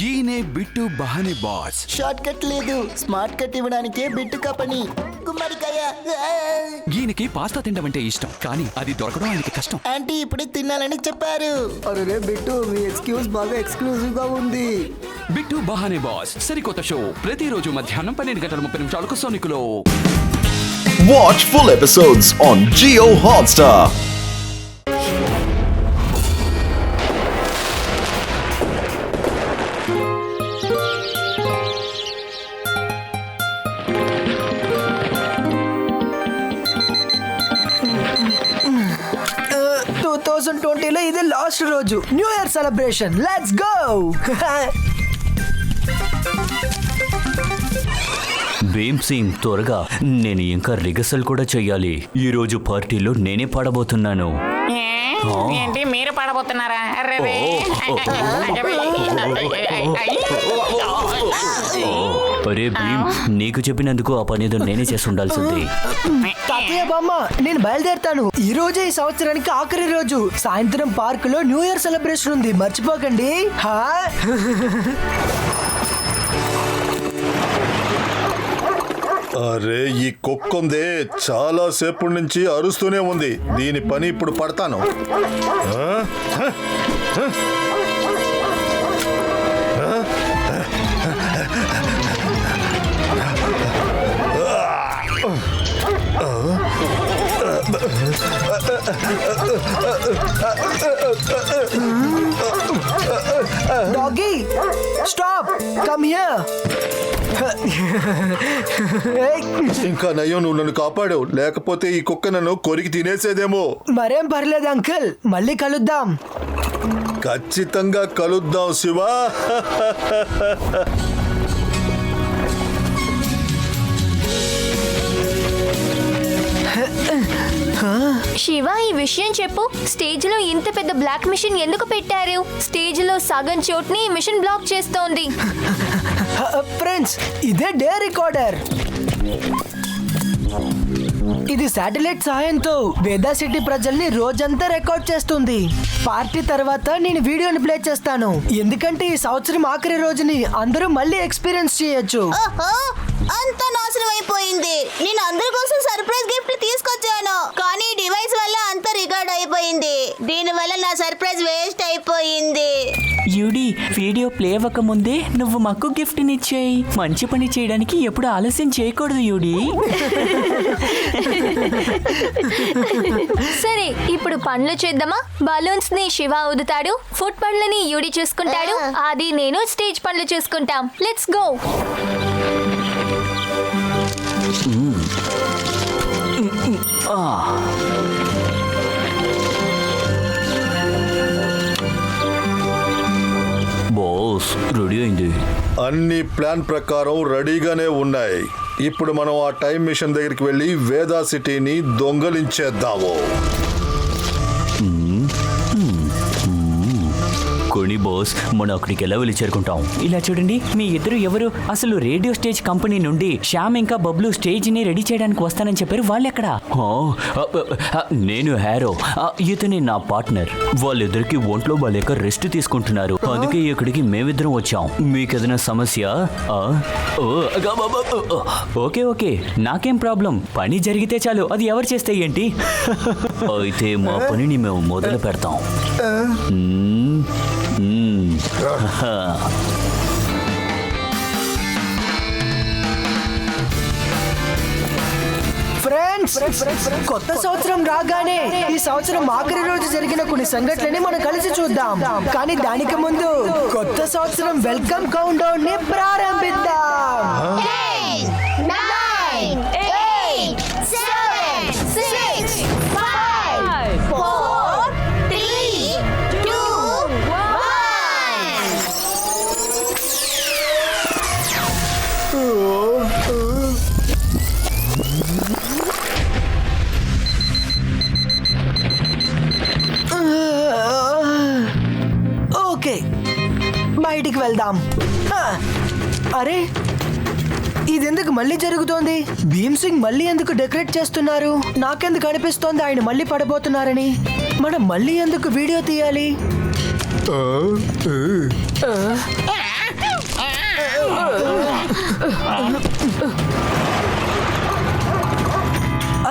ఈయనే bit బహానే boss. Short cut లేదు, smart cut ఇవ్వడానికే bit కపని. గుమ్మడికాయ. ఈయనకి పాస్తా తినడం అంటే ఇష్టం, కానీ అది దొరకడం ఆయనకి కష్టం. ఆంటీ ఇప్పుడే తినాలని చెప్పారు. అరే బిట్టు, మీ ఎక్స్క్యూజ్ బాగా ఎక్స్క్లూజివ్ గా ఉంది. బిట్టు బహానే బాస్ సరికొత్త షో ప్రతిరోజు మధ్యాహ్నం 12:30 సోనికులో. Watch full episodes on Jio Hotstar. లో ఇదే లాస్ట్ రోజు, new year celebration. Let's go. Bhim Singh, త్వరగా, నేను ఇంకా రిహర్సల్ కూడా చెయ్యాలి. ఈ రోజు పార్టీలో నేనే పాడబోతున్నాను. ఏంటి మీరు పాడబోతున్నారా? అరే భీమ్, నీకు చెప్పినందుకు ఆ పని ఏదో నేనే చేసి ఉండాల్సింది. తాతయ్య బామ్మ, నేను బయలుదేరుతాను. ఈ రోజే ఈ సంవత్సరానికి ఆఖరి రోజు. సాయంత్రం పార్క్ లో న్యూ ఇయర్ సెలబ్రేషన్ ఉంది, మర్చిపోకండి. అరే ఈ కుక్కుందే చాలా సేపటి నుంచి అరుస్తూనే ఉంది. దీని పని ఇప్పుడు పడతాను. Doggy, stop, come here. ఇంకా నయ్యో, నువ్వు నన్ను కాపాడావు, లేకపోతే ఈ కుక్క నన్ను కొరికి తినేసేదేమో. మరేం పర్లేదు అంకుల్, మళ్ళీ కలుద్దాం. ఖచ్చితంగా కలుద్దాం శివా. శివ, ఈ విషయం చెప్పు. స్టేజ్ లో ఇంత పెద్ద బ్లాక్ మిషన్ ఎందుకు పెట్టారు? స్టేజ్ లో సగం చోట్ని మిషన్ బ్లాక్ చేస్తోంది. ఫ్రెండ్స్, ఇదే డే రికార్డర్. ఇది శాటిలైట్ సహాయంతో వేదా సిటీ ప్రజల్ని రోజంతా రికార్డ్ చేస్తుంది. పార్టీ తర్వాత నేను వీడియోని ప్లే చేస్తాను, ఎందుకంటే ఈ సంవత్సరం ఆఖరి రోజుని అందరూ మళ్ళీ ఎక్స్పీరియన్స్ చేయొచ్చు. అంత నాశనం అయిపోయింది. నేను అందరి కోసం సర్ప్రైజ్ గిఫ్ట్ తీసుకొచ్చాను, కానీ డివైస్ వల్ల అంత రికార్డ్ అయిపోయింది. దీని వల్ల నా సర్ప్రైజ్ వేస్ట్ అయిపోయింది. యూడి, వీడియో ప్లే అవ్వక ముందే నువ్వు మాకు గిఫ్ట్ నిచ్చేయి. మంచి పని చేయడానికి ఎప్పుడు ఆలస్యం చేయకూడదు యూడి. సరే, ఇప్పుడు పనులు చేద్దామా? బలూన్స్ ని శివ ఊదుతాడు, ఫుట్ పనులని యూడి చూసుకుంటాడు, అది నేను స్టేజ్ పనులు చూసుకుంటాం. Let's go. బాస్, రెడీ అయింది. అన్ని ప్లాన్ ప్రకారం రెడీగానే ఉన్నాయి. ఇప్పుడు మనం ఆ టైం మిషన్ దగ్గరికి వెళ్ళి వేదా సిటీని దొంగలించేద్దాము. కొన్ని బాస్, మనం అక్కడికి ఎలా వెళ్ళి చేరుకుంటాం? ఇలా చూడండి, మీ ఇద్దరు ఎవరు? అసలు రేడియో స్టేజ్ కంపెనీ నుండి శ్యామ్ ఇంకా బబ్లు స్టేజ్ ని రెడీ చేయడానికి వస్తానని చెప్పారు. వాళ్ళెక్కడ? నేను హ్యారో, ఇతని నా పార్ట్నర్. వాళ్ళిద్దరికి ఒంట్లో బాలేక రెస్ట్ తీసుకుంటున్నారు, అందుకే ఇక్కడికి మేమిద్దరం వచ్చాం. మీకేదైనా సమస్య? ఓకే ఓకే, నాకేం ప్రాబ్లం. పని జరిగితే చాలు, అది ఎవరు చేస్తే ఏంటి. అయితే మా పనిని మేము మొదలు పెడతాం. ఫ్రెండ్స్, కొత్త సంవత్సరం రాగానే ఈ సంవత్సరం ఆఖరి రోజు జరిగిన కొన్ని సంఘటనని మనం కలిసి చూద్దాం. కానీ దానికి ముందు కొత్త సంవత్సరం వెల్కమ్ కౌంట్ డౌన్ ని ప్రారంభిద్దాం. 9, 8, 7, 6, 5, 4, 3, 2, 1. ఓకే, బయటికి వెళ్దాం. అరే, ఇదెందుకు మళ్ళీ జరుగుతోంది? భీమ్ సింగ్ మళ్ళీ ఎందుకు డెకరేట్ చేస్తున్నారు? నాకెందుకు అనిపిస్తోంది ఆయన మళ్ళీ పడబోతున్నారని. మనం మళ్ళీ ఎందుకు వీడియో తీయాలి?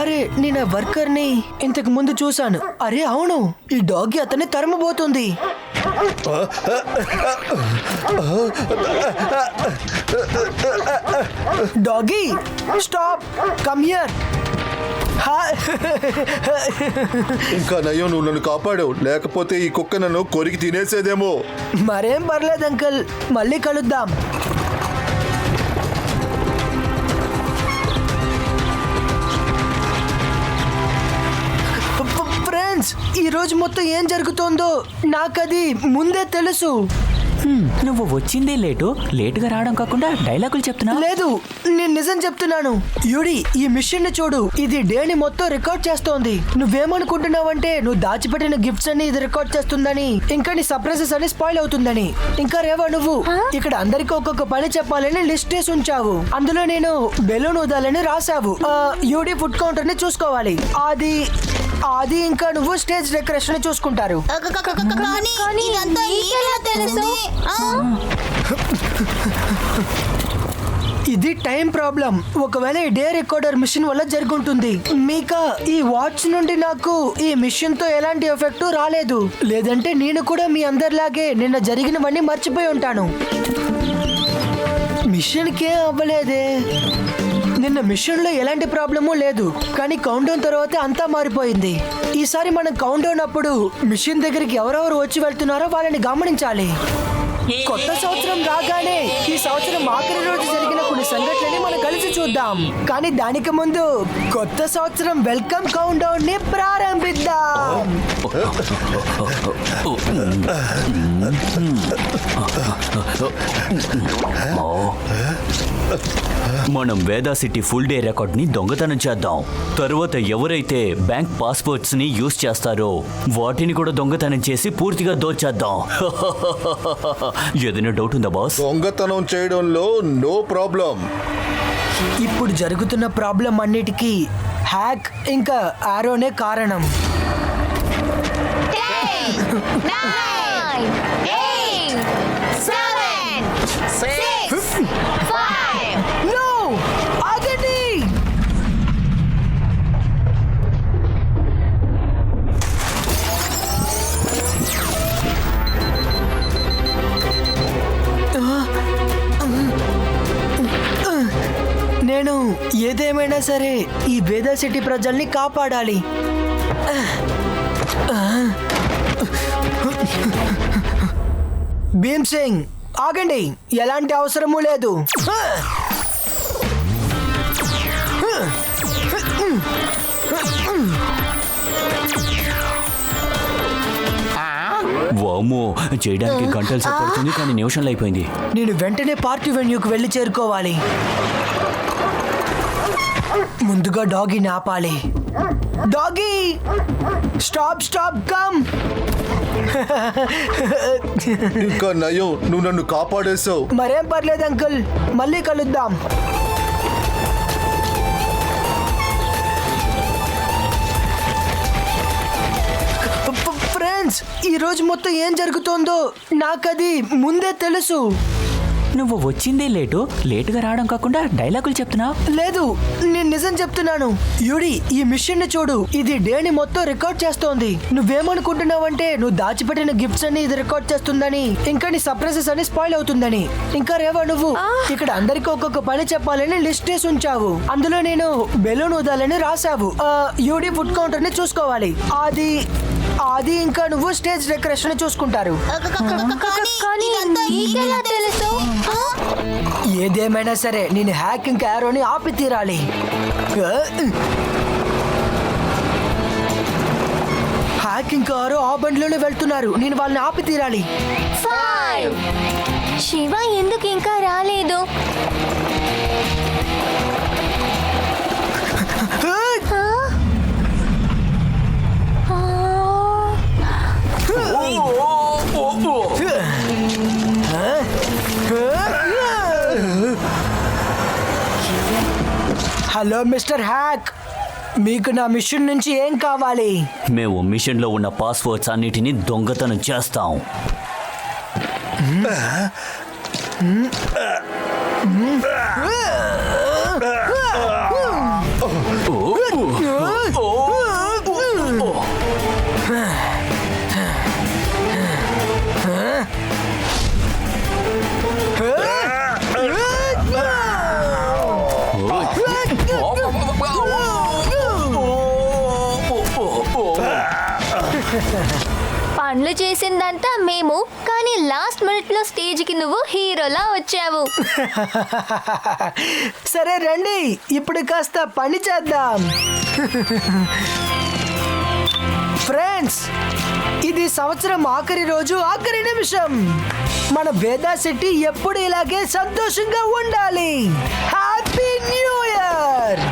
అరే నేను ఆ వర్కర్ని ఇంతకు ముందు చూశాను. అరే అవును, ఈ డాగి అతన్ని తరమబోతుంది. డాగి స్టాప్, కమ్ హియర్. ఇంకా నయ్యో, నువ్వు నన్ను కాపాడావు, లేకపోతే ఈ కుక్క నన్ను కొరికి తినేసేదేమో. మరేం పర్లేదు అంకుల్, మళ్ళీ కలుద్దాం. ఫ్రెండ్స్, ఈ రోజు మొత్తం ఏం జరుగుతోందో నాకది ముందే తెలుసు. నువ్వు వచ్చిందే లేటుగా రావడం కాకుండా డైలాగులు చెప్తున్నా. లేదు, నేను నిజం చెప్తున్నాను. యూడి, ఈ మిషన్ ని చూడు, ఇది డేని మొత్తం రికార్డ్ చేస్తోంది. నువ్వేమనుకుంటున్నావంటే నువ్వు దాచిపెట్టిన గిఫ్ట్స్ అన్ని ఇది రికార్డ్ చేస్తుందని, ఇంకా నీ సర్ప్రైజెస్ అన్ని స్పాయిల్ అవుతుందని. ఇంకా రేవా, నువ్వు ఇక్కడ అందరికి ఒక్కొక్క పని చెప్పాలని లిస్ట్ వేసి ఉంచావు. అందులో నేను బెలూన్ ఊదాలని రాసావు. యూడి ఫుడ్ కౌంటర్ ని చూసుకోవాలి. అది ఇంకా నువ్వు స్టేజ్ డెకరేషన్ చూసుకుంటారు. కానీ ఇదంతా నీకెలా తెలుసు? ఇది టైం ప్రాబ్లం. ఒకవేళ ఈ డే రికార్డర్ మిషన్ వల్ల జరుగుంటుంది. మీకా, ఈ వాచ్ నుండి నాకు ఈ మిషన్ తో ఎలాంటి ఎఫెక్ట్ రాలేదు. లేదంటే నేను కూడా మీ అందరిలాగే నిన్న జరిగినవన్నీ మర్చిపోయి ఉంటాను. మిషన్ కే అవ్వలేదే. నిన్న మిషన్ లో ఎలాంటి ప్రాబ్లము లేదు, కానీ కౌంట్ డౌన్ తర్వాత అంతా మారిపోయింది. ఈసారి మనం కౌంట్ డౌన్ అప్పుడు మిషన్ దగ్గరికి ఎవరెవరు వచ్చి వెళ్తున్నారో వాళ్ళని గమనించాలి. కొత్త సంవత్సరం రాగానే ఈ సంవత్సరం ఆఖరి రోజు జరిగిన కొన్ని సంఘటనని మనం కలిసి చూద్దాం. కానీ దానికి ముందు కొత్త సంవత్సరం వెల్కమ్ కౌంట్ డౌన్ ని ప్రారంభిద్దాం. మనం వేదా సిటీ ఫుల్ డే రికార్డ్ ని దొంగతనం చేద్దాం. తరువాత ఎవరైతే బ్యాంక్ పాస్పోర్ట్స్ ని యూజ్ చేస్తారో వాటిని కూడా దొంగతనం చేసి పూర్తిగా దోచేద్దాం. ఏదైనా డౌట్ ఉందా బాస్? దొంగతనం చేయడంలో నో ప్రాబ్లం. ఇప్పుడు జరుగుతున్న ప్రాబ్లం అన్నిటికీ హ్యాక్ ఇంకా ఆరోనే కారణం. 9, 8, 7, 6, 5. No! ఆగండి! నేను ఏదేమైనా సరే ఈ వేదా సిటీ ప్రజల్ని కాపాడాలి. భీమ్ సింగ్, ఆగండి, ఎలాంటి అవసరమూ లేదు. వామ్మో, చేయడానికి గంటలు సేపడుతుంది, కానీ నిమిషంలో అయిపోయింది. నేను వెంటనే పార్టీ వెన్యూకి వెళ్ళి చేరుకోవాలి. ముందుగా డాగీని ఆపాలి. Doggy stop come. ఇంకా నయ్యో, నువ్వు నన్ను కాపాడేశావు. మరేం పర్లేదు అంకుల్, మళ్ళీ కలుద్దాం. ఫ్రెండ్స్, ఈ రోజు మొత్తం ఏం జరుగుతోందో నాకది ముందే తెలుసు. నువ్వు వచ్చిందే లేటుగా రావడం కాకుండా డైలాగులు చెప్తున్నా. లేదు, నేను నిజం చెప్తున్నాను. యూడి, ఈ మిషన్ ని చూడు, ఇది డేని మొత్తం రికార్డ్ చేస్తోంది. నువ్వేమనుకుంటున్నావంటే నువ్వు దాచిపెట్టిన గిఫ్ట్స్ అన్ని ఇది రికార్డ్ చేస్తుందని, ఇంకా నీ సర్ప్రైజెస్ అన్ని స్పాయిల్ అవుతుందని. ఇంకా రేవా, నువ్వు ఇక్కడ అందరికి ఒక్కొక్క పని చెప్పాలని లిస్ట్ వేసి ఉంచావు. అందులో నేను బెలూన్ ఊదాలని రాసావు. యూడి ఫుడ్ కౌంటర్ ని చూసుకోవాలి. అది ఇంకా నువ్వు స్టేజ్ డెకరేషన్ చూసుకుంటారు. కానీ నీకెలా తెలుసు? ఏదేమైనా సరే నేను హ్యాక్ ఇంకా ఆరోని ఆపి తీరాలి. హ్యాక్ ఇంకా ఆరో ఆ బండిలోనే వెళ్తున్నారు. నేను వాళ్ళని ఆపి తీరాలి. 5. శివ ఎందుకు ఇంకా రాలేదు? హలో మిస్టర్ హ్యాక్, మీకు నా మిషన్ నుంచి ఏం కావాలి? మేము మిషన్లో ఉన్న పాస్వర్డ్స్ అన్నిటినీ దొంగతనం చేస్తాం. పనులు చేసిందంతా మేము, కానీ లాస్ట్ మినిట్ లో స్టేజ్ కి నువ్వు హీరోలా వచ్చావు. సరే రండి, ఇప్పుడు కాస్త పని చేద్దాం. ఫ్రెండ్స్, ఇది సంవత్సరం ఆఖరి రోజు, ఆఖరి నిమిషం. మన వేదా సిటీ ఎప్పుడు ఇలాగే సంతోషంగా ఉండాలి. హ్యాపీ న్యూ ఇయర్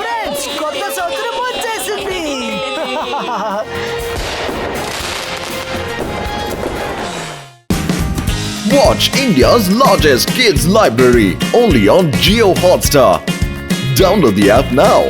ఫ్రెండ్స్, కొత్త సంవత్సరం వచ్చేసింది. Watch India's largest kids library only on Jio Hotstar. Download the app now.